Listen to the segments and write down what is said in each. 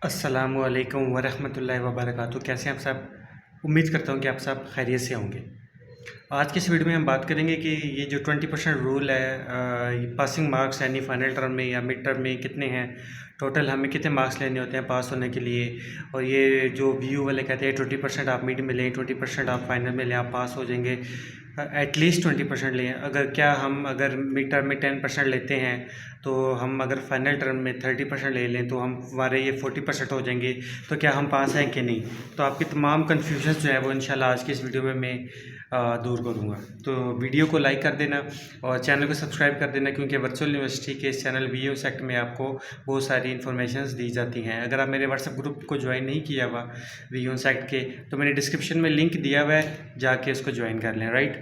अस्सलामुअलैकुम वरहमतुल्लाहि वबरकातुहू। कैसे हैं आप सब? उम्मीद करता हूँ कि आप सब खैरियत से होंगे। आज की इस वीडियो में हम बात करेंगे कि ये जो 20% रूल है, पासिंग मार्क्स यानी फाइनल टर्म में या मिड टर्म में कितने हैं, टोटल हमें कितने मार्क्स लेने होते हैं पास होने के लिए। और ये जो व्यू वाले कहते हैं 20% आप मिड में लें, 20% आप फाइनल में लें, आप पास हो जाएंगे। एटलीस्ट 20% लें। अगर मिड टर्म में 10% लेते हैं तो हम अगर फाइनल टर्म में 30% ले लें तो हमारे ये 40% हो जाएंगे। तो क्या हम पास हैं कि नहीं? तो आपकी तमाम कन्फ्यूजन जो है वो इंशाल्लाह आज की इस वीडियो में मैं दूर करूँगा। तो वीडियो को लाइक कर देना और चैनल को सब्सक्राइब कर देना, क्योंकि वर्चुअल यूनिवर्सिटी के इस चैनल वीओ सेक्ट में आपको बहुत सारी इन्फॉर्मेशन दी जाती हैं। अगर आप मेरे व्हाट्सएप ग्रुप को ज्वाइन नहीं किया हुआ वीओ सेक्ट के, तो मैंने डिस्क्रिप्शन में लिंक दिया हुआ है, जाके उसको ज्वाइन कर लें। राइट।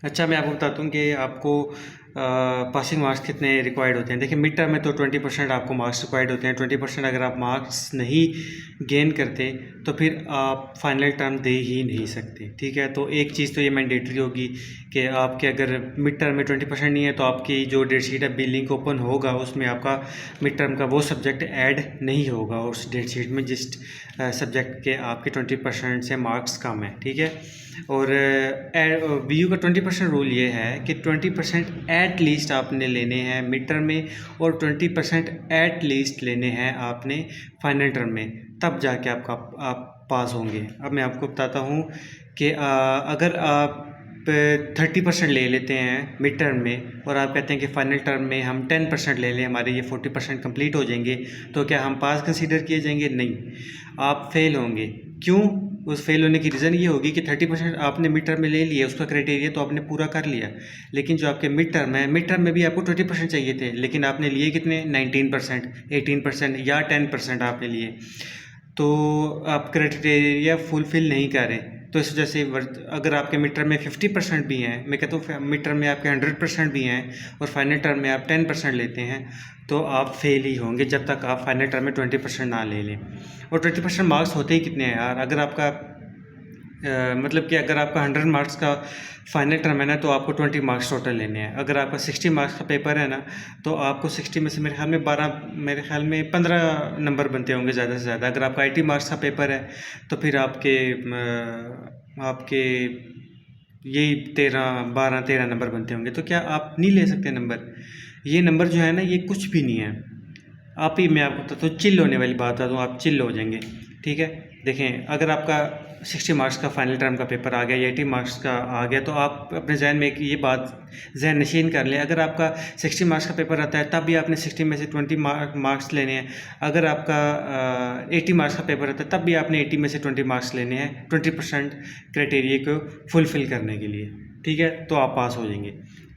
अच्छा, मैं आपको बताता हूँ कि आपको पासिंग मार्क्स कितने रिक्वायर्ड होते हैं। देखिए, मिड टर्म में तो 20% आपको मार्क्स रिक्वायर्ड होते हैं। 20% अगर आप मार्क्स नहीं गेन करते तो फिर आप फाइनल टर्म दे ही नहीं सकते। ठीक है, तो एक चीज़ तो ये मैंडेटरी होगी कि आपके अगर मिड टर्म में 20% नहीं है तो आपकी जो डेट शीट है, लिंक ओपन होगा, उसमें आपका मिड टर्म का वो सब्जेक्ट ऐड नहीं होगा उस डेट शीट में जिस सब्जेक्ट के आपके 20% से मार्क्स कम है। ठीक है, और वीयू का 20% रूल ये है कि 20% एट लीस्ट आपने लेने हैं मिड टर्म में और 20% एट लीस्ट लेने हैं आपने फाइनल टर्म में, तब जाके आप पास होंगे। अब मैं आपको बताता हूँ कि अगर आप 30% ले लेते हैं मिड टर्म में और आप कहते हैं कि फाइनल टर्म में हम 10% ले लें, हमारे ये 40% कंप्लीट हो जाएंगे, तो क्या हम पास कंसीडर किए जाएंगे? नहीं, आप फेल होंगे। क्यों? उस फेल होने की रीज़न ये होगी कि 30% आपने मिड टर्म में ले लिया, उसका क्राइटेरिया तो आपने पूरा कर लिया, लेकिन जो आपके मिड टर्म है, मिड टर्म में भी आपको 20% चाहिए थे, लेकिन आपने लिए कितने? 19%, 18% या 10% आपने लिए। तो आप क्राइटेरिया फुलफ़िल नहीं कर रहे। तो इस वजह से अगर आपके मिड टर्म में 50% भी हैं, मैं कहता हूँ मिड टर्म में आपके 100% भी हैं और फाइनल टर्म में आप 10% लेते हैं, तो आप फेल ही होंगे जब तक आप फाइनल टर्म में 20% ना ले लें। और 20% मार्क्स होते ही कितने हैं यार? अगर आपका मतलब कि अगर आपका 100 मार्क्स का फाइनल टर्म है ना, तो आपको 20 मार्क्स टोटल लेने हैं। अगर आपका 60 मार्क्स का पेपर है ना, तो आपको 60 में से मेरे ख्याल में 15 नंबर बनते होंगे ज़्यादा से ज़्यादा। अगर आपका 80 मार्क्स का पेपर है तो फिर आपके यही 13 नंबर बनते होंगे। तो क्या आप नहीं ले सकते नंबर? ये नंबर जो है ना, ये कुछ भी नहीं है। मैं आपको बताता हूँ, चिल होने वाली बात बता दूँ, आप चिल हो जाएंगे। ठीक है, देखें, अगर आपका 60 मार्क्स का फाइनल टर्म का पेपर आ गया या 80 मार्क्स का आ गया, तो आप अपने जहन में एक ये बात जहन नशीन कर लें, अगर आपका 60 मार्क्स का पेपर आता है तब भी आपने 60 में से 20 मार्क्स लेने हैं। अगर आपका 80 मार्क्स का पेपर आता है तब भी आपने 80 में से 20 मार्क्स लेने हैं, 20% क्राइटेरिया को फुलफ़िल करने के लिए। ठीक है, तो आप पास हो जाएंगे।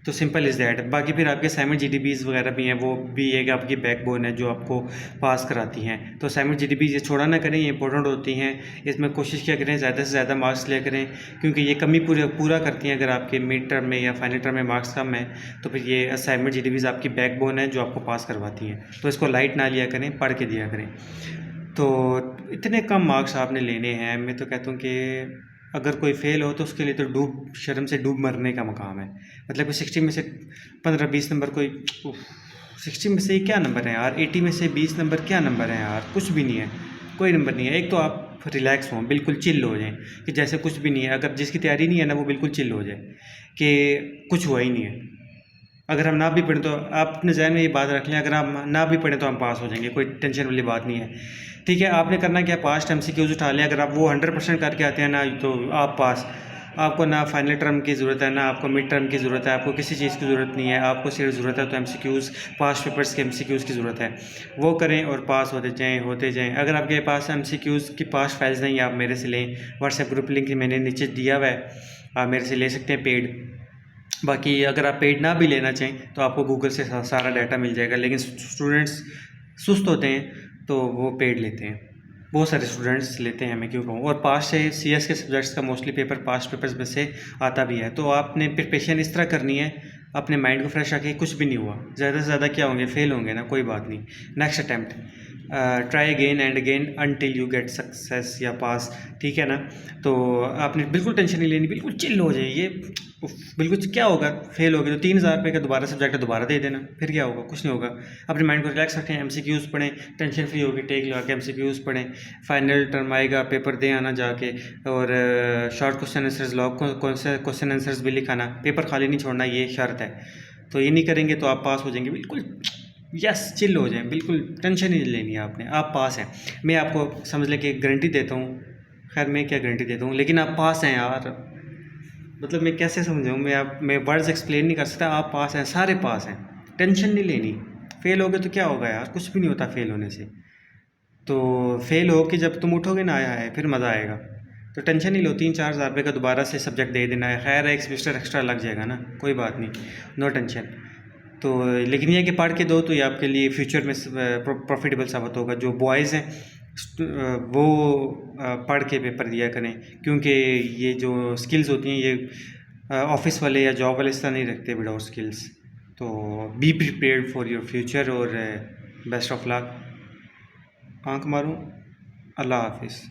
तो सिंपल इज़ दैट। बाकी फिर आपके असाइनमेंट जीडीबीज़ वगैरह भी हैं, वो भी एक आपकी बैकबोन है जो आपको पास कराती हैं। तो असाइनमेंट जीडीबीज़ ये छोड़ा ना करें, ये इंपॉर्टेंट होती हैं। इसमें कोशिश किया करें ज़्यादा से ज़्यादा मार्क्स लिया करें, क्योंकि ये कमी पूरा करती हैं। अगर आपके मिड टर्म में या फाइनल टर्म में मार्क्स कम हैं तो फिर ये असाइनमेंट जीडीबीज़ आपकी बैकबोन है जो आपको पास करवाती हैं। तो इसको लाइट ना लिया करें, पढ़ के दिया करें। तो इतने कम मार्क्स आपने लेने हैं। मैं तो कहता हूँ कि अगर कोई फेल हो तो उसके लिए तो शर्म से डूब मरने का मकाम है। मतलब कि 60 में से 15-20 नंबर कोई 60 में से क्या नंबर है यार? 80 में से 20 नंबर क्या नंबर है यार? कुछ भी नहीं है, कोई नंबर नहीं है। एक तो आप रिलैक्स हों, बिल्कुल चिल हो जाएं कि जैसे कुछ भी नहीं है। अगर जिसकी तैयारी नहीं है ना, वो बिल्कुल चिल हो जाए कि कुछ हुआ ही नहीं है। अगर हम ना भी पढ़ें तो आप अपने ज़हन में ये बात रख लें, अगर हम ना भी पढ़ें तो हम पास हो जाएंगे, कोई टेंशन वाली बात नहीं है। ठीक है, आपने करना क्या, पास्ट एमसीक्यूज़ उठा लें। अगर आप वो 100% करके आते हैं ना, तो आप पास। आपको ना फाइनल टर्म की ज़रूरत है, ना आपको मिड टर्म की ज़रूरत है, आपको किसी चीज़ की ज़रूरत नहीं है। आपको सिर्फ ज़रूरत है तो एमसीक्यूज़, पास्ट पेपर्स के एमसीक्यूज़ की ज़रूरत है। वो करें और पास होते जाएँ। अगर आपके पास एमसीक्यूज़ की पास्ट फाइल्स नहीं, आप मेरे से लें। व्हाट्सएप ग्रुप लिंक मैंने नीचे दिया हुआ है, आप मेरे से ले सकते हैं पेड। बाकी अगर आप पेड ना भी लेना चाहें तो आपको गूगल से सारा डाटा मिल जाएगा, लेकिन स्टूडेंट्स सुस्त होते हैं तो वो पेड लेते हैं। बहुत सारे स्टूडेंट्स लेते हैं, मैं क्यों कहूँ। और पास से सीएस के सब्जेक्ट्स का मोस्टली पेपर पास्ट पेपर्स में से आता भी है। तो आपने प्रिपरेशन इस तरह करनी है, अपने माइंड को फ्रेश रखें। कुछ भी नहीं हुआ, ज़्यादा से ज़्यादा क्या होंगे, फेल होंगे ना, कोई बात नहीं। Next attempt, try again and again until you get success या पास। ठीक है ना? तो आपने बिल्कुल टेंशन नहीं लेनी, बिल्कुल चिल हो जाइए। उफ, बिल्कुल क्या होगा, फेल हो गए तो 3,000 रुपये का दोबारा सब्जेक्ट दोबारा दे देना, फिर क्या होगा, कुछ नहीं होगा। अपने माइंड को रिलैक्स रखें, एमसीक्यूज़ पढ़ें, टेंशन फ्री होगी, टेक लगा के एमसीक्यूज़ पढ़ें, फाइनल टर्म आएगा, पेपर दे आना जाके, और शॉर्ट क्वेश्चन आंसर्स लॉग कौन से क्वेश्चन आंसर्स भी लिखाना, पेपर खाली नहीं छोड़ना, ये शर्त है। तो ये नहीं करेंगे तो आप पास हो जाएंगे बिल्कुल, यस चिल हो जाएं, बिल्कुल टेंशन नहीं लेनी है आपने, आप पास हैं। मैं आपको समझ लें कि गारंटी देता हूँ, खैर मैं क्या गारंटी देता हूँ, लेकिन आप पास हैं यार। मतलब मैं कैसे समझाऊँ, मैं वर्ड्स एक्सप्लेन नहीं कर सकता, आप पास हैं, सारे पास हैं, टेंशन नहीं लेनी। फेल हो गए तो क्या होगा यार, कुछ भी नहीं होता फेल होने से। तो फेल हो के जब तुम उठोगे ना, आया है फिर मज़ा आएगा। तो टेंशन नहीं लो, 3-4 हज़ार रुपये का दोबारा से सब्जेक्ट दे देना है, खैर एक सेमेस्टर एक्स्ट्रा लग जाएगा ना, कोई बात नहीं, नो टेंशन। तो लेकिन ये कि पढ़ के दो तो ये आपके लिए फ्यूचर में प्रॉफिटेबल साबित होगा। जो बॉयज़ हैं वो पढ़ के पेपर दिया करें, क्योंकि ये जो स्किल्स होती हैं ये ऑफिस वाले या जॉब वाले इस तरह नहीं रखते विदाउट स्किल्स। तो be prepared for your future और बेस्ट ऑफ लक। आंख मारूं, अल्लाह हाफिज़।